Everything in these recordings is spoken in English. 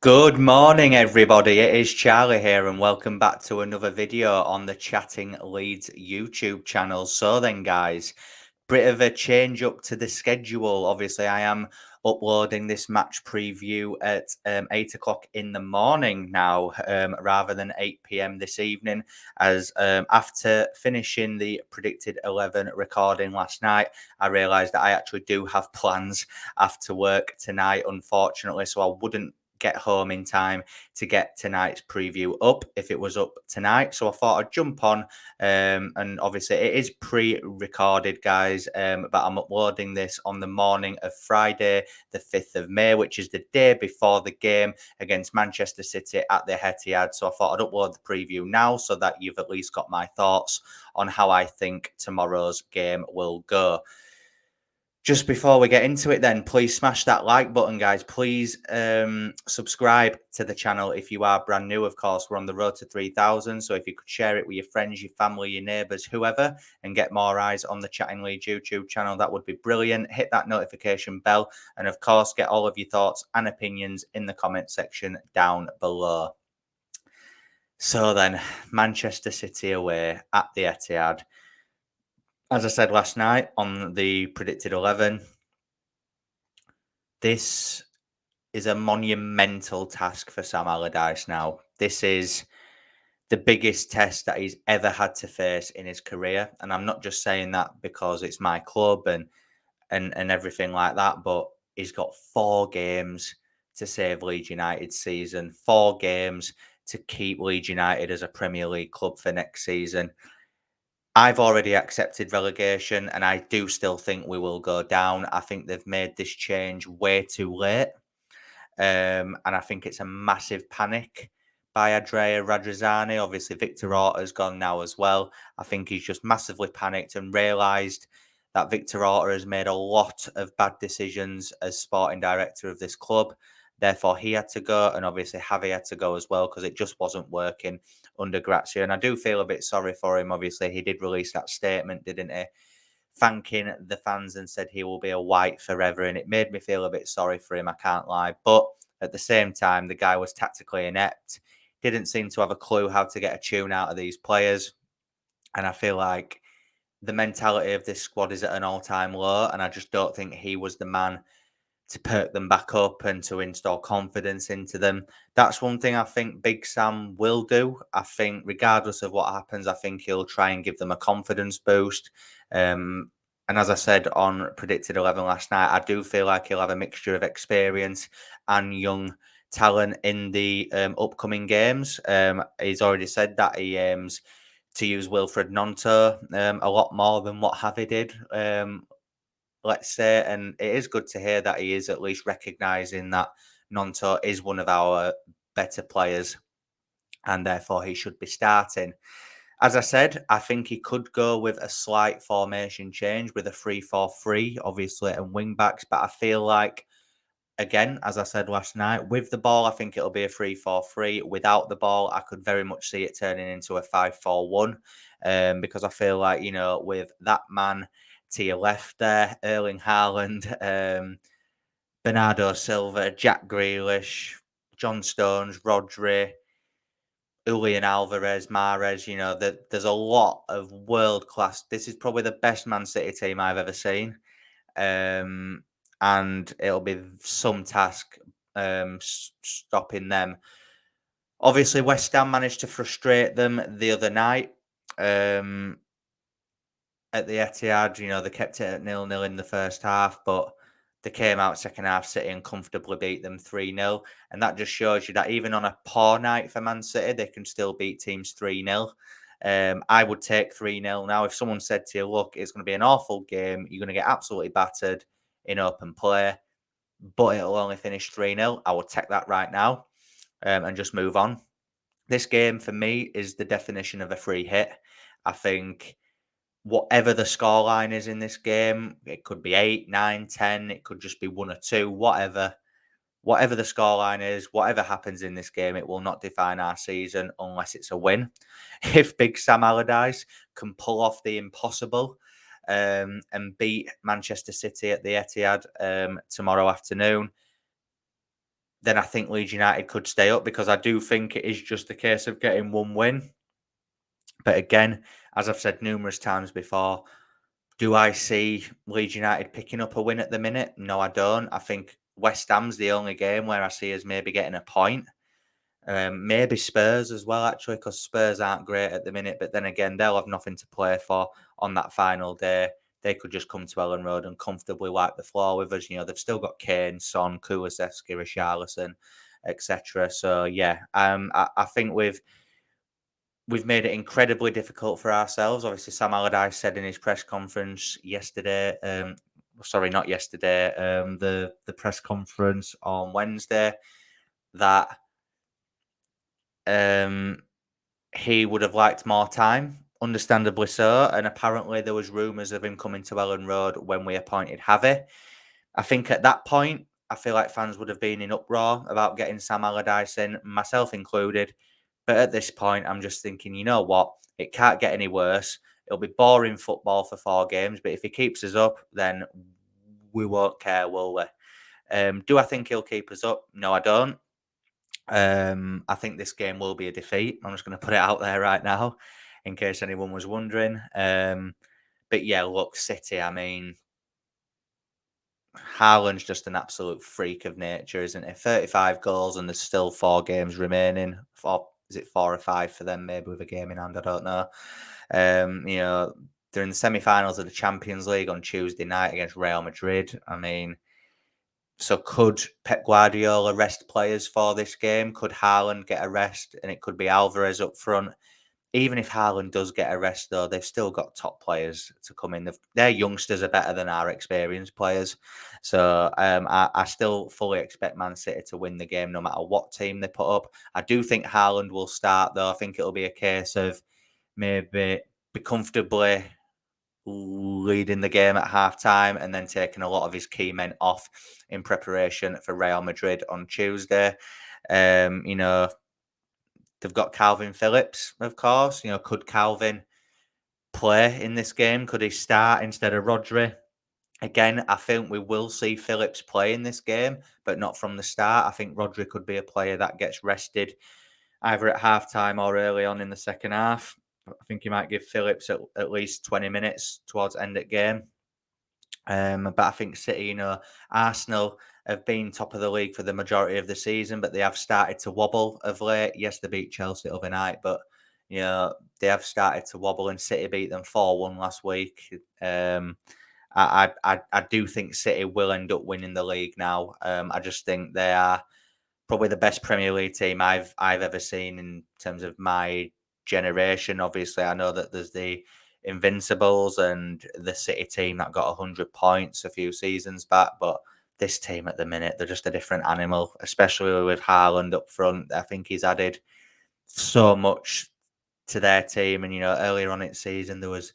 Good morning, everybody. It is Charlie here, and welcome back to another video on the Chatting Leeds YouTube channel. So then, guys, bit of a change up to the schedule. Obviously, I am uploading this match preview at 8 o'clock in the morning now, rather than 8 p.m. this evening, as after finishing the predicted 11 recording last night, I realised that I actually do have plans after work tonight, unfortunately, so I wouldn't get home in time to get tonight's preview up if it was up tonight. So I thought I'd jump on, and obviously it is pre-recorded, guys, but I'm uploading this on the morning of Friday the 5th of May, which is the day before the game against Manchester City at the Etihad. So I thought I'd upload the preview now so that you've at least got my thoughts on how I think tomorrow's game will go. Just before we get into it then, please smash that like button, guys. Please subscribe to the channel if you are brand new. Of course, we're on the road to 3,000. So if you could share it with your friends, your family, your neighbours, whoever, and get more eyes on the Chatting Leeds YouTube channel, that would be brilliant. Hit that notification bell. And of course, get all of your thoughts and opinions in the comment section down below. So then, Manchester City away at the Etihad. As I said last night on the predicted 11, this is a monumental task for Sam Allardyce now. This is the biggest test that he's ever had to face in his career. And I'm not just saying that because it's my club and everything like that, but he's got 4 games to save Leeds United's season, 4 games to keep Leeds United as a Premier League club for next season. I've already accepted relegation, and I do still think we will go down. I think they've made this change way too late. And I think it's a massive panic by Andrea Radrizzani. Obviously, Victor Orta's gone now as well. I think he's just massively panicked and realised that Victor Orta has made a lot of bad decisions as sporting director of this club. Therefore, he had to go, and obviously Javi had to go as well because it just wasn't working under Grazia. And I do feel a bit sorry for him. Obviously, he did release that statement, didn't he? Thanking the fans and said he will be a white forever. And it made me feel a bit sorry for him, I can't lie. But at the same time, the guy was tactically inept, didn't seem to have a clue how to get a tune out of these players. And I feel like the mentality of this squad is at an all-time low. And I just don't think he was the man to perk them back up and to install confidence into them. That's one thing I think Big Sam will do. I think regardless of what happens, I think he'll try and give them a confidence boost. And as I said on predicted 11 last night, I do feel like he'll have a mixture of experience and young talent in the upcoming games. He's already said that he aims to use Wilfred Gnonto a lot more than what Javi did, let's say. And it is good to hear that he is at least recognising that Gnonto is one of our better players and therefore he should be starting. As I said, I think he could go with a slight formation change with a 3-4-3, obviously, and wing backs. But I feel like, again, as I said last night, with the ball, I think it'll be a 3-4-3. Without the ball, I could very much see it turning into a 5-4-1, because I feel like, with that man to your left there, Erling Haaland, Bernardo Silva, Jack Grealish, John Stones, Rodri, Julian Alvarez, Mahrez, there's a lot of world class. This is probably the best Man City team I've ever seen. And it'll be some task stopping them. Obviously, West Ham managed to frustrate them the other night at the Etihad. They kept it at 0-0 in the first half, but they came out second half City and comfortably beat them 3-0. And that just shows you that even on a poor night for Man City, they can still beat teams 3-0. I would take 3-0 now. If someone said to you, look, it's going to be an awful game, you're going to get absolutely battered in open play, but it'll only finish 3-0, I would take that right now, and just move on. This game for me is the definition of a free hit. I think whatever the scoreline is in this game, it could be 8, 9, 10, it could just be 1 or 2, whatever. Whatever the scoreline is, whatever happens in this game, it will not define our season unless it's a win. If Big Sam Allardyce can pull off the impossible and beat Manchester City at the Etihad tomorrow afternoon, then I think Leeds United could stay up, because I do think it is just a case of getting one win. But again, as I've said numerous times before, do I see Leeds United picking up a win at the minute? No, I don't. I think West Ham's the only game where I see us maybe getting a point. Maybe Spurs as well, actually, because Spurs aren't great at the minute. But then again, they'll have nothing to play for on that final day. They could just come to Ellen Road and comfortably wipe the floor with us. You know, they've still got Kane, Son, Kulusevski, Richarlison, etc. So yeah, I think we've made it incredibly difficult for ourselves. Obviously, Sam Allardyce said in his press conference yesterday, sorry, not yesterday, the press conference on Wednesday, that um, he would have liked more time, understandably so. And apparently, there was rumours of him coming to Ellen Road when we appointed Javi. I think at that point, I feel like fans would have been in uproar about getting Sam Allardyce in, myself included. But at this point, I'm just thinking, you know what? It can't get any worse. It'll be boring football for 4 games, but if he keeps us up, then we won't care, will we? Do I think he'll keep us up? No, I don't. I think this game will be a defeat. I'm just going to put it out there right now, in case anyone was wondering. But yeah, look, City. I mean, Haaland's just an absolute freak of nature, isn't he? 35 goals, and there's still 4 games remaining. Is it 4 or 5 for them? Maybe with a game in hand, I don't know. You know, they're in the semi-finals of the Champions League on Tuesday night against Real Madrid. I mean, so could Pep Guardiola rest players for this game? Could Haaland get a rest, and it could be Alvarez up front? Even if Haaland does get a rest, though, they've still got top players to come in. Their youngsters are better than our experienced players. So I still fully expect Man City to win the game no matter what team they put up. I do think Haaland will start, though. I think it'll be a case of maybe be comfortably leading the game at half time and then taking a lot of his key men off in preparation for Real Madrid on Tuesday. You know, they've got Calvin Phillips, of course. You know, could Calvin play in this game? Could he start instead of Rodri? Again, I think we will see Phillips play in this game, but not from the start. I think Rodri could be a player that gets rested either at halftime or early on in the second half. I think he might give Phillips at least 20 minutes towards end of game. But I think City, you know, Arsenal have been top of the league for the majority of the season, but they have started to wobble of late. Yes, they beat Chelsea overnight, but you know they have started to wobble, and City beat them 4-1 last week. I do think City will end up winning the league now. I just think they are probably the best Premier League team I've ever seen in terms of my generation. Obviously, I know that there's the Invincibles and the City team that got 100 points a few seasons back, but this team at the minute, they're just a different animal, especially with Haaland up front. I think he's added so much to their team. And, you know, earlier on in the season, there was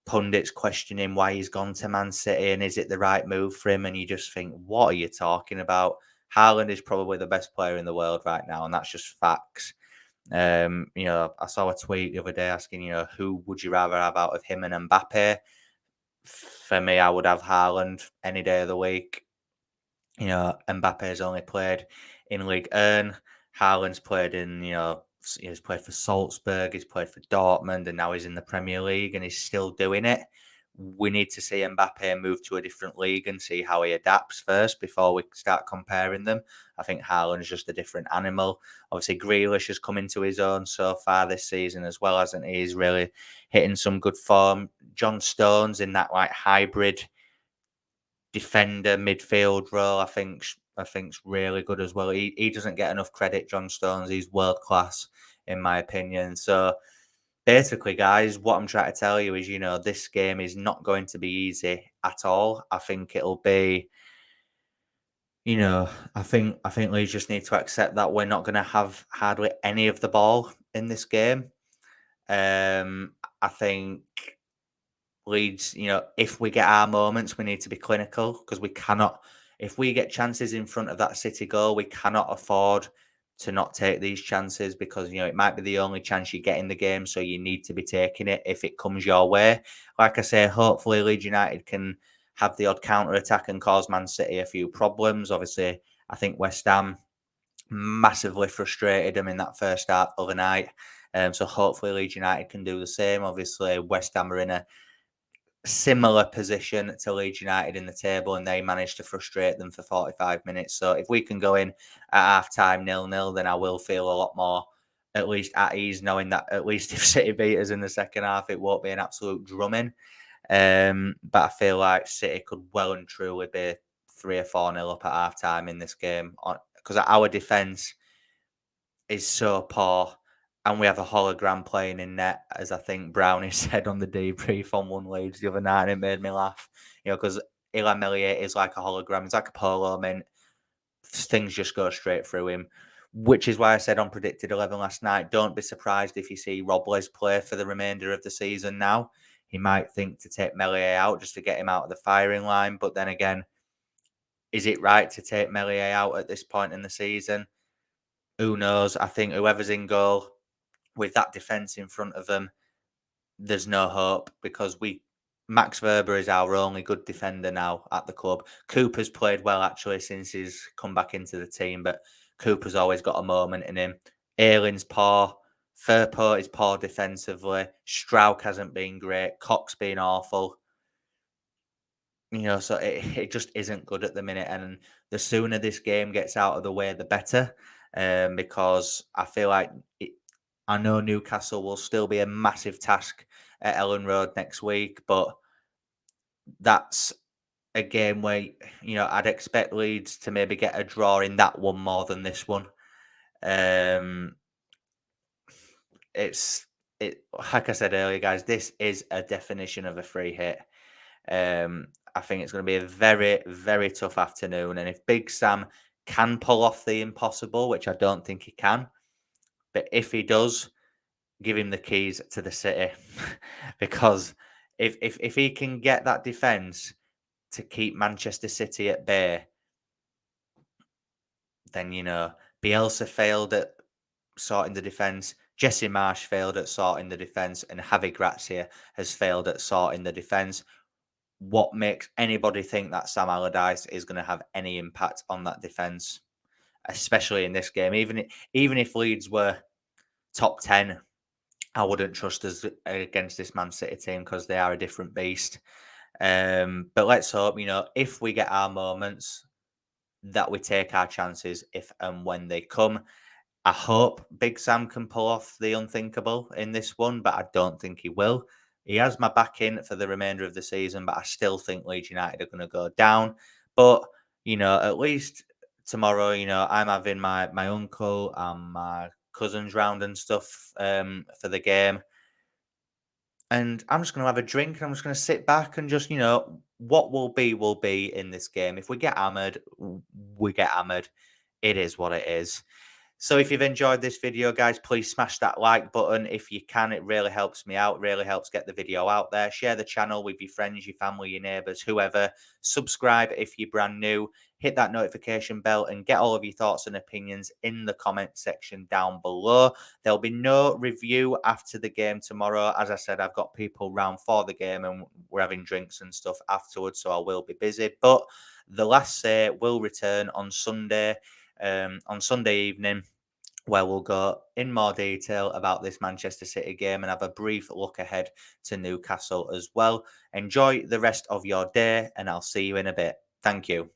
pundits questioning why he's gone to Man City and is it the right move for him? And you just think, what are you talking about? Haaland is probably the best player in the world right now, and that's just facts. You know, I saw a tweet the other day asking, you know, who would you rather have out of him and Mbappe? For me, I would have Haaland any day of the week. You know, Mbappe's only played in League 1. Haaland's played in, you know, he's played for Salzburg, he's played for Dortmund, and now he's in the Premier League and he's still doing it. We need to see Mbappe move to a different league and see how he adapts first before we start comparing them. I think Haaland's just a different animal. Obviously, Grealish has come into his own so far this season as well, hasn't he? He's really hitting some good form. John Stones in that like hybrid defender midfield role, I think's really good as well. He doesn't get enough credit, John Stones. He's world class in my opinion. So basically, guys, what I'm trying to tell you is, you know, this game is not going to be easy at all. I think it'll be, you know, I think Leeds just need to accept that we're not going to have hardly any of the ball in this game. I think Leeds, you know, if we get our moments, we need to be clinical because we cannot, if we get chances in front of that City goal, we cannot afford to not take these chances because, you know, it might be the only chance you get in the game. So you need to be taking it if it comes your way. Like I say, hopefully Leeds United can have the odd counter attack and cause Man City a few problems. Obviously, I think West Ham massively frustrated them in that first half of the night. So hopefully Leeds United can do the same. Obviously, West Ham are in a similar position to Leeds United in the table, and they managed to frustrate them for 45 minutes. So if we can go in at half time 0-0, then I will feel a lot more at least at ease, knowing that at least if City beat us in the second half, it won't be an absolute drumming. But I feel like City could well and truly be 3 or 4-0 up at half time in this game because our defence is so poor. And we have a hologram playing in net, as I think Brownie said on the debrief on One Leeds the other night, and it made me laugh. Because Ilan Melier is like a hologram. He's like a polo mint. Things just go straight through him, which is why I said on Predicted 11 last night, don't be surprised if you see Robles play for the remainder of the season now. He might think to take Melier out just to get him out of the firing line. But then again, is it right to take Melier out at this point in the season? Who knows? I think whoever's in goal with that defence in front of them, there's no hope because Max Verber is our only good defender now at the club. Cooper's played well actually since he's come back into the team, but Cooper's always got a moment in him. Ayling's poor. Firpo is poor defensively. Strauch hasn't been great. Cox been awful. So it just isn't good at the minute. And the sooner this game gets out of the way, the better. Because I feel like I know Newcastle will still be a massive task at Ellen Road next week, but that's a game where I'd expect Leeds to maybe get a draw in that one more than this one. Um, it's like I said earlier, guys. This is a definition of a free hit. I think it's going to be a very, very tough afternoon, and if Big Sam can pull off the impossible, which I don't think he can, but if he does, give him the keys to the city because if he can get that defense to keep Manchester City at bay, then Bielsa failed at sorting the defense. Jesse Marsh failed at sorting the defense, and Javi Gracia has failed at sorting the defense. What makes anybody think that Sam Allardyce is going to have any impact on that defense, especially in this game? Even if Leeds were top 10, I wouldn't trust us against this Man City team because they are a different beast. But let's hope, if we get our moments, that we take our chances if and when they come. I hope Big Sam can pull off the unthinkable in this one, but I don't think he will. He has my back in for the remainder of the season, but I still think Leeds United are going to go down. But, at least tomorrow, I'm having my uncle and my cousins round and stuff for the game. And I'm just going to have a drink and I'm just going to sit back and just, what will be in this game. If we get hammered, we get hammered. It is what it is. So if you've enjoyed this video, guys, please smash that like button if you can. It really helps me out, really helps get the video out there. Share the channel with your friends, your family, your neighbours, whoever. Subscribe if you're brand new. Hit that notification bell and get all of your thoughts and opinions in the comment section down below. There'll be no review after the game tomorrow. As I said, I've got people round for the game and we're having drinks and stuff afterwards, so I will be busy. But the last say will return on Sunday evening, where we'll go in more detail about this Manchester City game and have a brief look ahead to Newcastle as well. Enjoy the rest of your day, and I'll see you in a bit. Thank you.